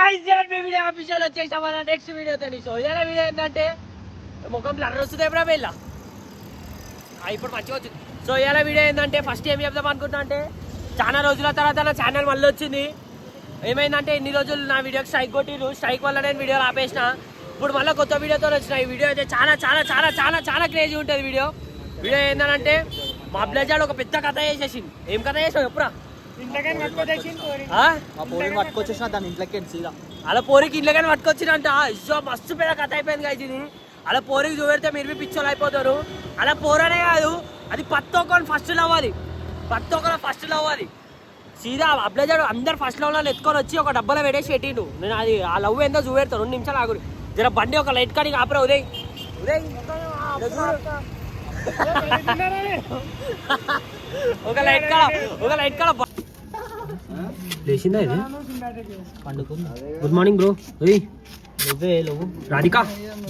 Official వచ్చేసాం next వీడియోతో. So ఇలా వీడియో ఏంటంటే ముఖం బ్లర్ వస్తుంది ఎప్పుడా వెళ్ళ ఇప్పుడు మంచిగా వచ్చింది. సో ఇలా వీడియో ఏంటంటే ఫస్ట్ ఏం చెప్దాం అనుకుంటా అంటే చాలా రోజుల తర్వాత నా ఛానల్ మళ్ళీ వచ్చింది. ఏమైందంటే ఇన్ని రోజులు నా వీడియోకి స్ట్రైక్ కొట్టిరు, స్ట్రైక్ వల్ల నేను వీడియోలు ఆపేసిన. ఇప్పుడు మళ్ళీ కొత్త వీడియోతో వచ్చిన. ఈ వీడియో అయితే చాలా చాలా చాలా చాలా చాలా క్రేజీ ఉంటుంది. వీడియో ఏంటంటే మా బ్లజాడ్ ఒక పెద్ద కథ చేసేసింది. ఏం కథ చేసావు ఎప్పుడా? అలా పోరికి ఇంట్లోకి పట్టుకొచ్చినంట. ఇష్టం మస్తు పెద్ద కథ అయిపోయింది కదా ఇది. అలా పోరికి చూపెడితే మీరు పిచ్చోళ్ళు అయిపోతారు. అలా పోరనే కాదు, అది ప్రతి ఒక్కరు ఫస్ట్ లవ్. అది ప్రతి ఒక్కరు ఫస్ట్ లవ్. అది సీదా అబ్లజాడు అందరు ఫస్ట్ లవ్ లో ఎత్తుకొని వచ్చి ఒక డబ్బాలో పెట్టేసి పెట్టిండు. నేను అది ఆ లవ్ ఏందో చూపెడతాను 2 నిమిషాలు ఆగురు. జర బండి ఒక లైట్ కానీ ఆపరా. ఉదయ్ ఒక లైట్ కాడ లేచిందా ఇది? Good morning bro. నువ్వే నువ్వు రాధికా,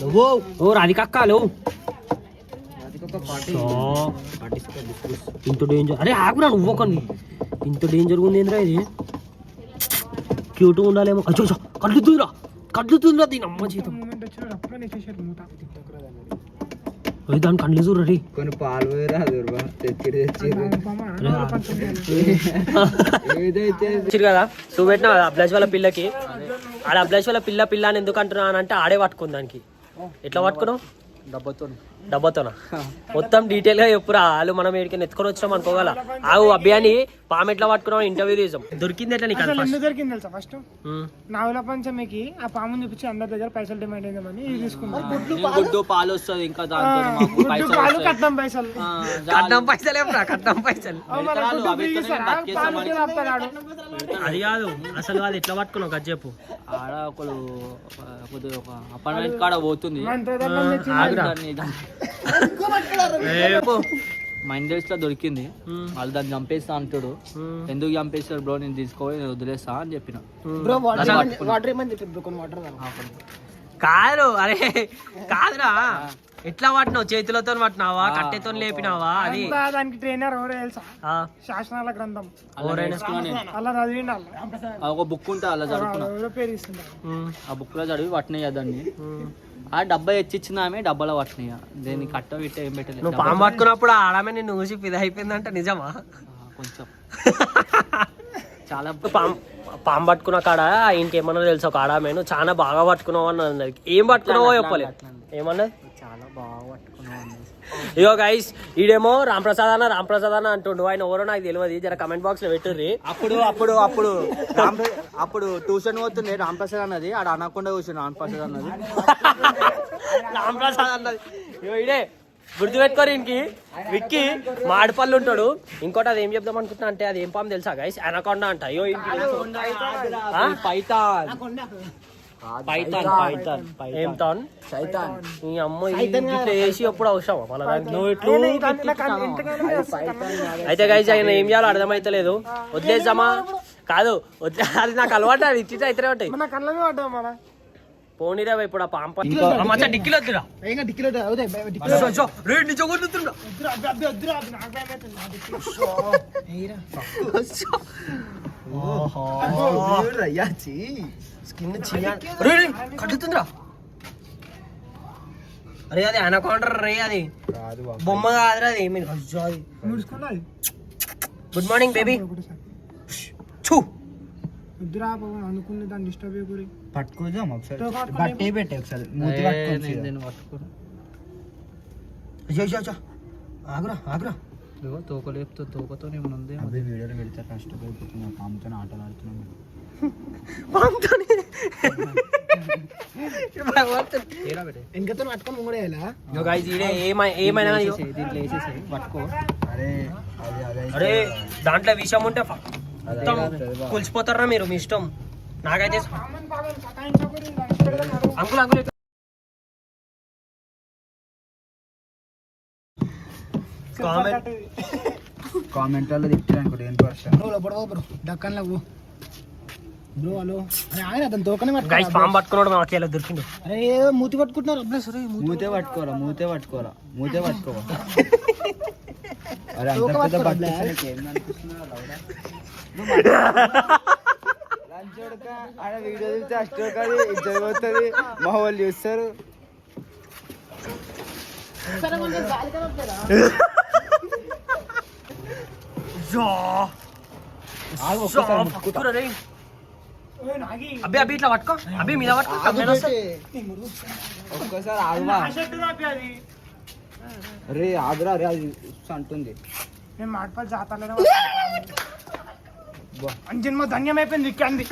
నువ్వు ఓ రాధికా అక్క నువ్వు ఇంత డేంజర్. అరే ఆగురా నువ్వు ఒక ఇంత డేంజర్గా ఉంది ఏంద్రా ఇది. క్యూట్గా ఉండాలేమో. అచ్చో కడ్లుతుందిరా దీని అమ్మ జీతం. దాని కళ్ళు చూడు రీ. కొన్ని పాలు కదా చూపెట్టినా కదా అబ్లాష్ వాళ్ళ పిల్లకి. ఆడ అబ్లాష్ వాళ్ళ పిల్ల అని ఎందుకు అంటున్నాను అంటే ఆడే పట్టుకుంది దానికి. ఎట్లా పట్టుకున్నావు? డబ్బాతోనా? మొత్తం డీటెయిల్ గా చెప్పురా. వాళ్ళు మనం ఎక్కడికి ఎత్తుకొని వచ్చినాం అనుకోగల. ఆవు అభ్యాన్ని పాము ఎట్లా పట్టుకున్నాం ఇంటర్వ్యూ తీసాం. దొరికింది ఎట్లా నీకు? దొరికింది తెలుసా? ఫస్ట్ నావుల పంచమికి ఆ పాము చూపించి అందరి దగ్గర పైసలు డిమాండ్ అయిందని గుడ్డు పాలు వస్తుంది. ఇంకా కట్నం పైసలు అది కాదు అసలు. అది ఎట్లా పట్టుకున్నావు గది చెప్పు. ఆడ ఒకడు ఒక అపార్ట్మెంట్ కాడ పోతుంది. మైండర్స్ లో దొరికింది. వాళ్ళు దాన్ని చంపేస్తా అంటాడు. ఎందుకు చంపేస్తాడు బ్రో, నేను తీసుకోవాలి, నేను వదిలేస్తా అని చెప్పిన. కాదు అరే కాదురా, ఎట్లా పట్టినావు? చేతులతో పట్టినావా, కట్టెతో లేపినావా? అది దానికి ట్రైనర్ ఎవరో తెలుసా? శాసనాల గ్రంథం ఒక బుక్ ఉంటే అలా చదువుకున్నా. ఆ బుక్ లో చదివి పట్టినాయి దాన్ని. ఆ డబ్బా ఎచ్చిచ్చింది ఆమె, డబ్బాలో పట్టినాయి. దేన్ని కట్ట పెట్టి ఏం పెట్టలేదు. నువ్వు పాము పట్టుకున్నప్పుడు ఆడమే నిన్ను ఊసి ఇది అయిపోయిందంట నిజమా? కొంచెం చాలా పాము పట్టుకున్న కాడ ఇంకేమన్నా తెలుసు ఒక ఆడమే నువ్వు చాలా బాగా పట్టుకున్నావు అన్నది. ఏం పట్టుకున్నావో చెప్పలేదు. ఏమన్నది? చాలా బాగా పట్టుకున్నావు. ఇగో గైస్ ఈడేమో రాంప్రసాద్ అన్న అంటుండు. ఆయన ఎవరో నాకు తెలియదు, జర కమెంట్ బాక్స్ లో పెట్టుర్రి. అప్పుడు ట్యూషన్ పోతుంది రాంప్రసాద్ అన్నది. ఆడ అనకుండా కూర్చుని రాంప్రసాద్ అన్నది. రాంప్రసాద్ అన్నది. ఇగో ఇడే గుర్తుపెట్టుకోరు. ఇంకి విక్కి మాడిపల్లి ఉంటాడు. ఇంకోటి అది ఏం చెప్దాం అనుకుంటున్నా అంటే అది ఏం పాము తెలుసా గైస్? అనకొండ అంట. అయ్యో ఈ అమ్మ వేసి ఎప్పుడు అవసరం అయితే గైస్ ఆయన ఏం చేయాలో అర్థమైతలేదు. వదిలేద్దామా? కాదు వదిలే, అది నాకు అలవాటు. అది ఇచ్చి అయితే ఉంటాయి. పోనీరా ఇప్పుడు ఆ పాంప డిక్కిలో వద్దురా. స్కిన్ కట్టుతుందిరా. అరే అది అనకౌంటర్ రే, అది బొమ్మ కాదురా. అది గుడ్ మార్నింగ్ బేబీ. అనుకున్న దాన్ని డిస్టర్బ్ చేయకూరి. పట్టుకోదాం ఒకసారి, బట్టే పెట్టే ఒకసారి మూతి పట్టుకోవచ్చు. ఆగురా తోక లేపుతో తోకతో ఏమన్నా వీడియోలో పెడితే కష్టపడిపోతున్నా. పాముతో ఆటలు ఆడుతున్నాను. వెనకతో పట్టుకొని కూడా ఏమైనా పట్టుకో. అరే దాంట్లో విషయం ఉంటే కూల్చిపోతారా మీరు, మీ ఇష్టం. నాకైతే అంకుల్ కామెంట్ వల్ల తిట్టారనుకోండి. ఏం డక్కన్లో బ్రో హలో. ఆయన అతను తోకనే పాము పట్టుకున్నాడు. మాకు ఎలా దొరికిండు? అరే మూతి పట్టుకుంటున్నారు. మూతే పట్టుకోరా. ఆడ వీడియో చూస్తే అష్టోకది జరుగుతుంది మా వాళ్ళు చూస్తారు. అబ్బే అబ్బి ఇట్లా పట్టుకో అబ్బి మీద పట్టుకో ఒక్కసారి ఆగువా. రే ఆగురా రే అది అంటుంది. నేను మాటపాలు జాతరలో అంజన్మ ధన్యం అయిపోయింది విక్కంది.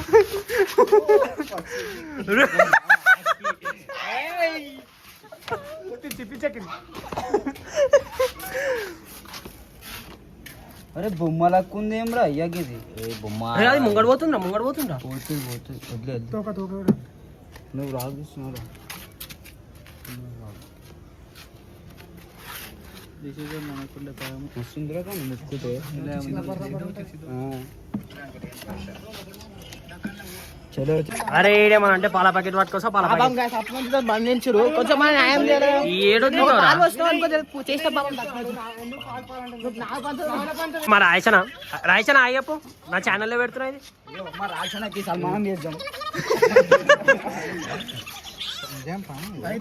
చిప్పిచెక్కింది. అరే బొమ్మలకు ఉందేం రా అయ్యాకి ఇది బొమ్మ అది ముంగడు పోతుందా పోతుంది వదిలే తోక తోక నువ్వు రాగిస్తున్నావు. వస్తుందిరా కానీ ముక్కుతే చలో. అరే ఏమన్నా అంటే పాల ప్యాకెట్ పట్టుకోసా పాల ప్యాకెట్ ఏడో మా రాయసన అయ్యప్పు నా ఛానల్లో పెడుతున్నా ఇది మా రాజాకి సన్మానం చేద్దాం.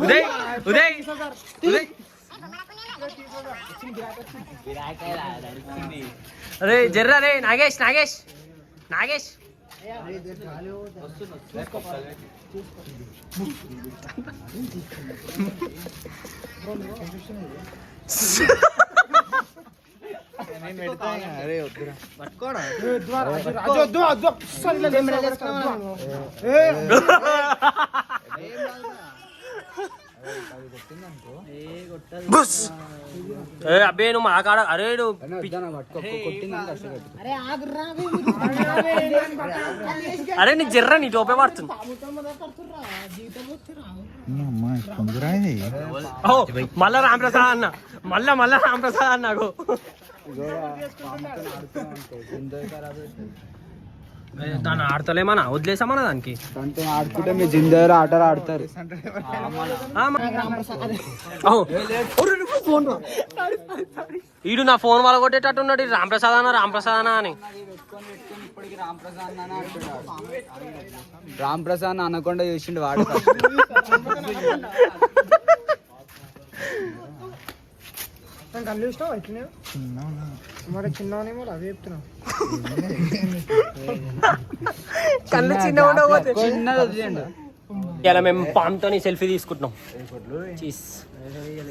ఉదయ్ ఉదయ్ ఉదయ్ అరే జర్రా రే నాగేష్ నాగేష్ నాగేష్ అబ్బే నువ్వు మా కాడ అరే నువ్వు అరే నీ జర్ర నీ టోపే పడుతుంది. మళ్ళా రామప్రసాద్ అన్న మళ్ళా రామప్రసాద్ అన్నాడు. దాన్ని ఆడతలేమన్నా వదిలేసామన్నా దానికి దాంతో ఆడుకుంటే మీ జిందగర్ ఆటలు ఆడతారు. ఈడు నా ఫోన్ వాళ్ళ కొట్టేటట్టు ఉన్నాడు రామప్రసాద్ అన్న అని. రామప్రసాద్ అనకుండా చూసిండు వాడు. కళ్ళు ఇష్టం వచ్చినాయి మరి చిన్ననేమో అవి చెప్తున్నావు. కళ్ళు చిన్న ఇలా మేము పామ్తో సెల్ఫీ తీసుకుంటున్నాం.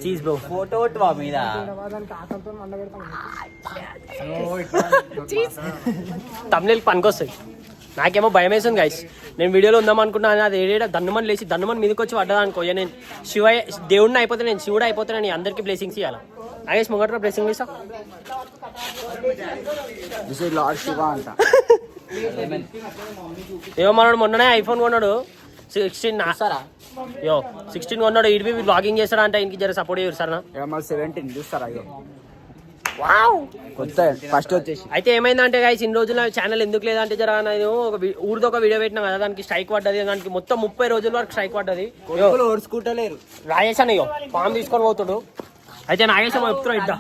చీజ్ బ్రో ఫోటో మీద దానికి ఆకలితో మండ పెడతాం. తమిళకి పనికొస్తాయి. నాకేమో భయం వేస్తుంది గైస్. నేను వీడియోలో ఉందాం అనుకున్నాను, అది ఏడేడా దన్నుమని లేచి దన్నుమని మీదకి వచ్చి పడ్డా అనుకో. నేను శివయ్య దేవుడిని అయిపోతే నేను శివుడు అయిపోతాను. నేను అందరికీ బ్లెస్సింగ్స్ ఇవ్వాలి. నాగేష్ ముంగట్రా బ్లెస్సింగ్ ఇస్తా. ఏమో మనోడు మొన్ననే ఐఫోన్ కొన్నాడు 16 16 కొన్నాడు. ఇడిపి బ్లాగింగ్ చేస్తాడంట. ఇంటికి జర సపోర్ట్ చేయరు సార్. 17 చూస్తారా కొత్త ఫస్ట్ వచ్చేసి. అయితే ఏమైందంటే గైస్ ఇన్ని రోజులు ఛానల్ ఎందుకు లేదంటే జర నేను ఊరితో ఒక వీడియో పెట్టినా కదా, దానికి స్ట్రైక్ పడ్డది. దానికి మొత్తం 30 రోజుల వరకు స్ట్రైక్ పడ్డది. ఓర్చుకుంటలేరు. రాజేష్ అన్నయ్యో పాము తీసుకొని పోతాడు. అయితే నాగేశం చెప్తున్నావు ఇద్దా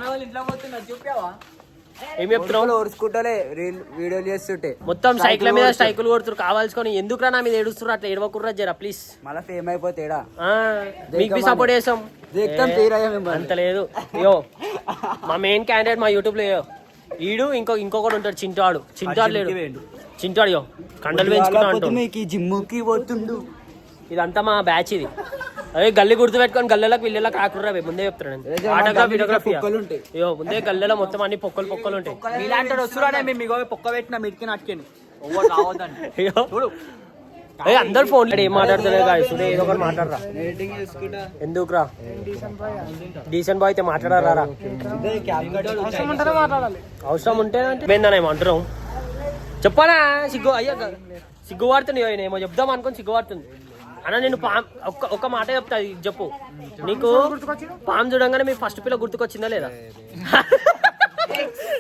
ఏం చెప్తున్నావు? ఓర్చుకుంటలే వీడియోలు చేస్తుంటే మొత్తం సైకిల్ మీద స్ట్రైకులు కొడుతున్నారు కావాల్సుకొని. ఎందుకురా నా మీద ఏడుస్తున్నారు? అట్లా ఏడవకుర్రా జర ప్లీజ్. మళ్ళీ ఫేమ్ అయిపోతేడా మీకు సపోర్ట్ చేస్తాం. అంత లేదు. యో మా మెయిన్ క్యాండిడేట్ మా యూట్యూబ్ లో ఈడు ఇంకొకటి ఉంటాడు చింటాడు. చింటాడు లేడు చింటాడు. యో కండలు పెంచుకున్నా అంటాడు. జిమ్ముకి పోతుండు. ఇదంతా మా బ్యాచ్ ఇది. అదే గల్లీ గుర్తు పెట్టుకొని గల్లెలకు వీళ్ళకి ఆకుర్రా ముందే చెప్తాను. ఆటోగ్రాఫ్ వీడియోగ్రఫీ అయ్యో ముందే గల్లెలో మొత్తం అన్ని పొక్కలు ఉంటాయి. మీలాంటి వస్తురానే మేము మీకు పొక్క పెట్టిన మిడికి నాటుకెళ్ళి అయ్యో అయ్యో అందరు ఫోన్ ఏం మాట్లాడుతున్నాయి కాదు. ఏదో ఒకటి మాట్లాడరా. ఎందుకురా డీసెంట్ బాయ్ అయితే మాట్లాడరా. అవసరం ఉంటే మేందని ఏమంటున్నాం చెప్పాలా? సిగ్గు అయ్యా సిగ్గు పడుతుంది. ఏమో చెప్దాం అనుకుని సిగ్గు పడుతుంది అన్న. నేను ఒక్క మాట చెప్తా చెప్పు. నీకు పాము చూడంగానే మీ ఫస్ట్ పిల్ల గుర్తుకొచ్చిందా లేదా?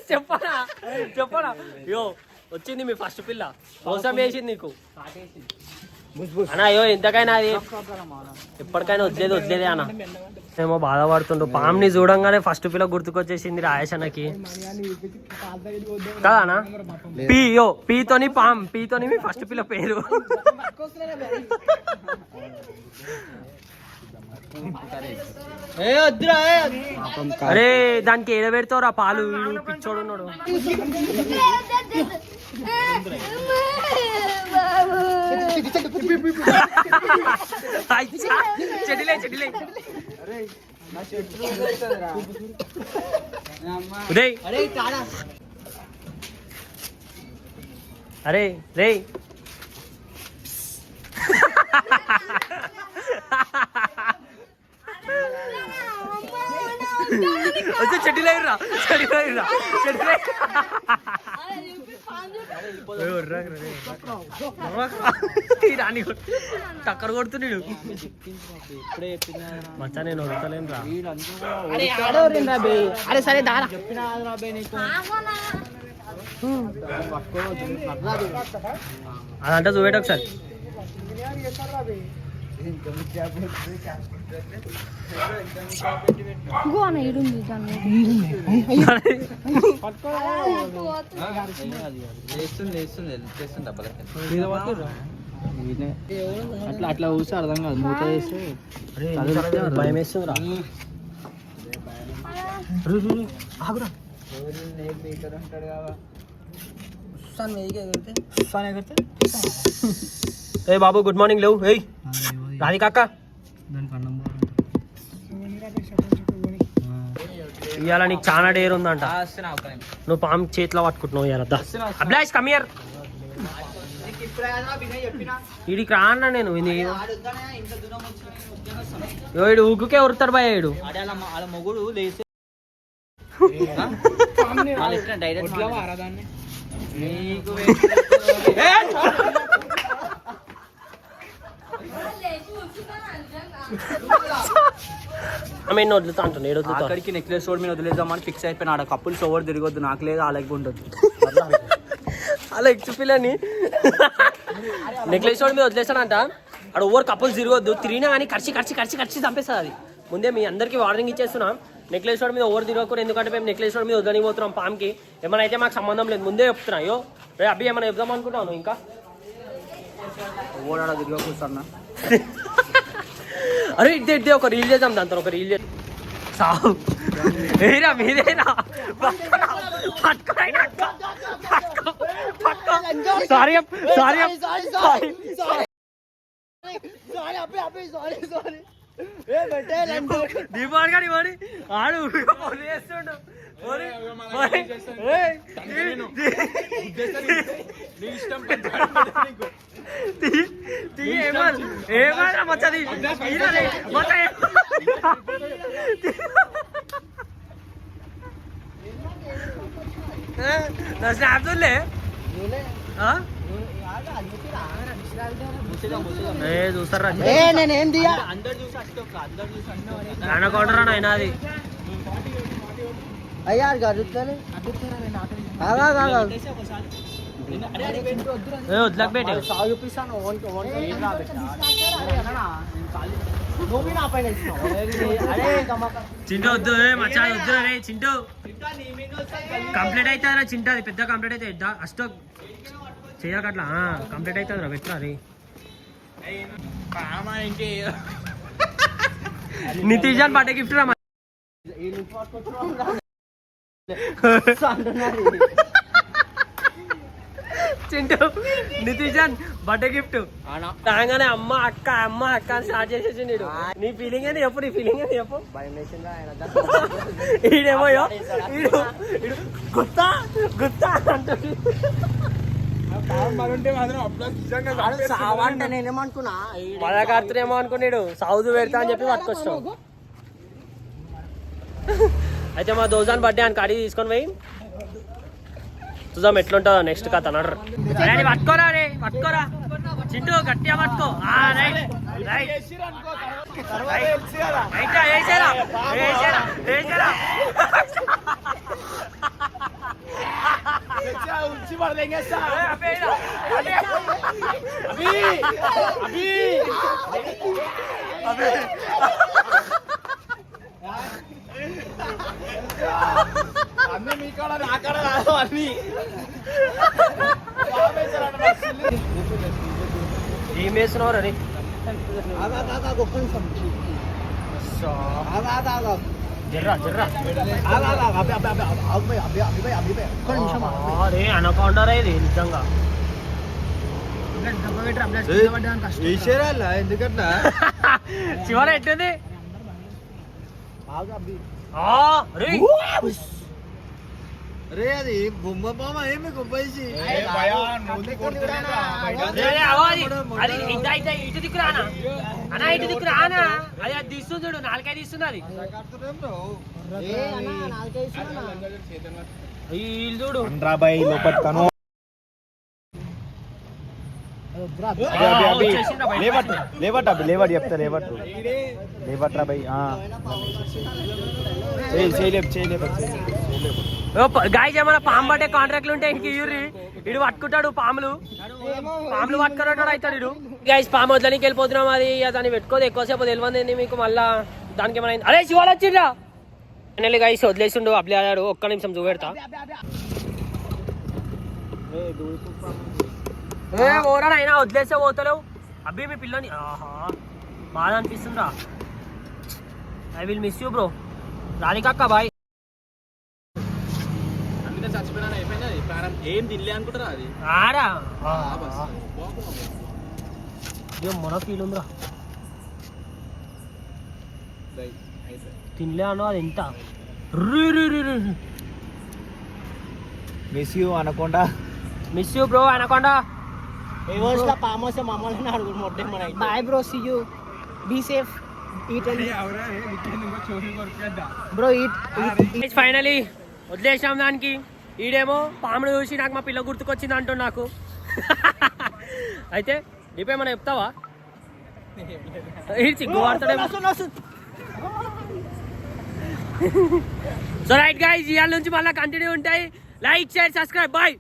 చెప్పరా యో వచ్చింది మీ ఫస్ట్ పిల్ల. మోసం వేసింది నీకు. అన్న అయ్యో ఎంతకైనా అది ఎప్పటికైనా వదిలేదే అన్న. ఏమో బాధపడుతుండు. పామ్ని చూడంగానే ఫస్ట్ పిల్ల గుర్తుకొచ్చేసింది రాయేషన్నకి కదా అన్న. పీతోని పామ్, పీతోని మీ ఫస్ట్ పిల్ల పేరు. అరే దానికి ఏడ పెడతావురా పాలు, వీడు పిచ్చోడు ఉన్నాడు. చెడిలే ఉదయ్ అరే రే వచ్చి చెడిలేరా రాని టక్కర కొడుతున్నాడు మచ్చా. నేను వడతలేను రా. అరే సరే దారా అదంతా చూపెట్టు ఒకసారి. అట్లా అట్లా చూసి అర్థం కాదు, మూత వేస్తే భయం వేస్తుంది రా. ఆగురా. ఏ బాబు గుడ్ మార్నింగ్ లేవు. ఏయ్ రాని కాక ఇవాళ నీకు చాలా డేర్ ఉందంట. నువ్వు పాము చేతిలో పట్టుకుంటున్నావు ఇవాళ. అభిలాష్ కమియర్ వీడికి రా అన్నా. నేను వీడు ఊకే ఉరుతాడు భయ. వీడు మొగుడు లేచి డైరెక్ట్ వదులుతా అంటాను. అక్కడికి నెక్లెస్ రోడ్ మీద వదిలేద్దామని ఫిక్స్ అయిపోయినా. ఆడ కప్పుల్స్ ఓవర్ తిరగొద్దు, నాకు లేదు అలాగే ఉండదు. అలా ఎక్స్ పిల్లని నెక్లెస్ రోడ్ మీద వదిలేస్తాడంట. అక్కడ ఓవర్ కప్పులు తిరగొద్దు, తిరిగినా కానీ ఖర్చి చంపేస్తుంది అది. ముందే మీ అందరికీ వార్నింగ్ ఇచ్చేస్తున్నాం. నెక్లెస్ రోడ్ మీద ఓవర్ తిరగకూడదు. ఎందుకంటే మేము నెక్లెస్ రోడ్ మీద వద్దనిపోతున్నాం పామ్కి. ఏమైనా అయితే మాకు సంబంధం లేదు, ముందే చెప్తున్నా. అయ్యో రే అబ్బి ఏమైనా చెప్దాం అనుకుంటాను. ఇంకా ఓవర్ ఆడ తిరగకూడదు. అరే ఇద్దే ఒక రీల్ చేద్దాం. దాంతో ఒక రీల్ చేద్దాం. సావు ఏరా మీదేనా? సారీ దీపావళి కానీ మరి ఆడు చేస్తుండు. ఏమన్నా మచ్చది నా స్నాప్లే చూస్తారా? నేనేం దియా కౌంటర్ అని అయినా అది అయ్యా వద్దులకు పెట్టే చింటూ వద్దు మచ్చా వద్దు. రే చింటూ కంప్లీట్ అవుతుందిరా. చింటూ అది పెద్ద కంప్లీట్ అవుతుంది. అష్ట చేయక అట్లా కంప్లీట్ అవుతుంది రా. పెట్టరా రే నితీష్ బర్త్డే గిఫ్ట్ రా. చింటూ నితీష్ బర్త్డే గిఫ్ట్ రాగానే అమ్మ అక్క అని స్టార్ట్ చేసేసి నీడు. నీ ఫీలింగ్ అని చెప్పు, నీ ఫీలింగ్ అని చెప్పు. ఈడేమో గుత్తా అంటుంది. నేనేమనుకున్నా మదకార్తనేమో అనుకున్నాడు. సౌదు పెడతా అని చెప్పి పట్టుకొస్తాం. అయితే మా దోజాన్ బర్త్డే అని కాడి తీసుకొని పోయి చూద్దాం ఎట్లుంటుందో నెక్స్ట్ కథ. నడరు పట్టుకోరా రే పట్టుకోరా. చింటూ గట్టిగా పట్టుకో. అన్నీ మీ కాడ నా కాడ కాదు అన్నీ ఏం వేస్తున్నావు రే ఒక్క నిమిషం జర్రా జర్రా ఒక్క నిమిషం అరే అనకొండరా ఇది నిజంగా వేసేరా ఎందుకట్లా చివర ఎట్టుంది రే రే అది బొమ్మ బామ ఏమి గొప్పేసి అది ఇటు దిక్కు రానా అన్నా ఇటు దిక్కు రానా అది అది తీస్తుంది చూడు నాలుకై తీస్తుంది అది వీళ్ళు చూడు లేవట్ చెప్తా లేవట్రా బై గాయస్ ఏమైనా పాము పట్టే కాంట్రాక్ట్లు ఉంటే ఇంక ఇయ్యూరి ఇడు పట్టుకుంటాడు పాములు పట్టుకున్నట్టు అవుతాడు ఇడు గాయస్ పాము వదలనికి వెళ్ళిపోతున్నాం అది దాన్ని పెట్టుకోదు ఎక్కువసేపు తెలియదు మీకు మళ్ళా దానికి ఏమైనా అరే శివాలు వచ్చిండ్రా ఫైనల్లీ గాయస్ వదిలేసిండు అప్లై అయ్యాడు ఒక్క నిమిషం చూపెడతా ఓరా అయినా వదిలేస్తే పోతలేవు అబ్బి మీ పిల్లని ఆహా బాధ అనిపిస్తుందిరా I will miss you bro రాధికక్క బాయ్ అందుకే చచ్చిపోయినా అయిపోయింది అది ప్రాణం ఏం తినలే అనుకుంటారా అది ఆరా మొన్న ఫీల్ ఉందిరా తినలే అను అది ఎంత మిస్ యూ అనకుండా మిస్ యూ బ్రో అనకొండ bye bro see you be safe eat bro eat finally వదిలేసాం దానికి ఈడేమో పామును చూసి నాకు మా పిల్ల గుర్తుకొచ్చింది అంటూ నాకు అయితే నీపేమన్నా చెప్తావా చిగ్గు వాడతాడేమో సో రైట్ గైస్ ఇవాళ నుంచి మళ్ళీ కంటిన్యూ ఉంటాయి లైక్ షేర్ సబ్స్క్రైబ్ బాయ్